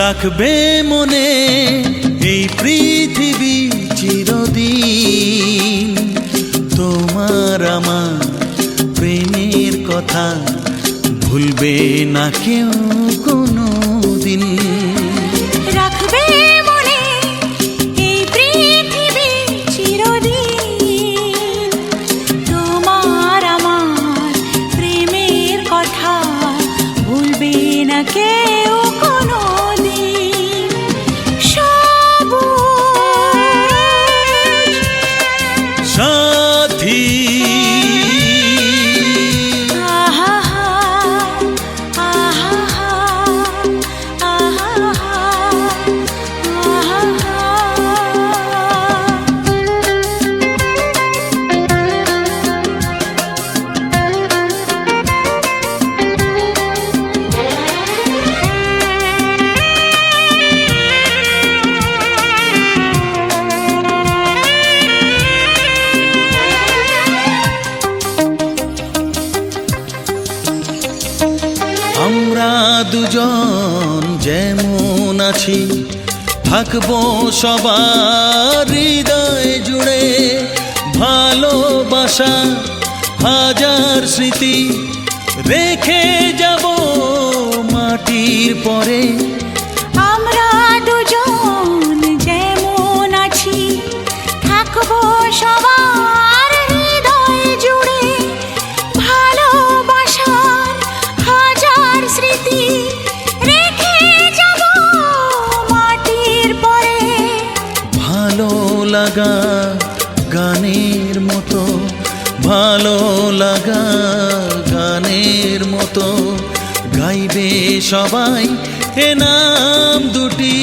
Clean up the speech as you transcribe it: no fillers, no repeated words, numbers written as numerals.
রাখবে মনে এই পৃথিবী চিরদিন। তোমার আমার প্রেমের কথা ভুলবে না কেউ কোনো দিন। রাখবে মনে এই পৃথিবী চিরদিন। তোমার আমার প্রেমের কথা ভুলবে না কেউ কোনো দিন। সবুজ সাথী আমরা দুজন যেমন আছি থাকবো সবার হৃদয় জুড়ে। ভালোবাসা হাজার স্মৃতি রেখে যাব মাটির পরে। আমরা দুজন যেমন আছি থাকবো সবার হৃদয় জুড়ে। ভালোবাসার হাজার স্মৃতি রেখে যাব মাটির পরে। ভালো লাগা গানের মতো, ভালো লাগা গানের মতো গাইবে সবাই এ নাম দুটি।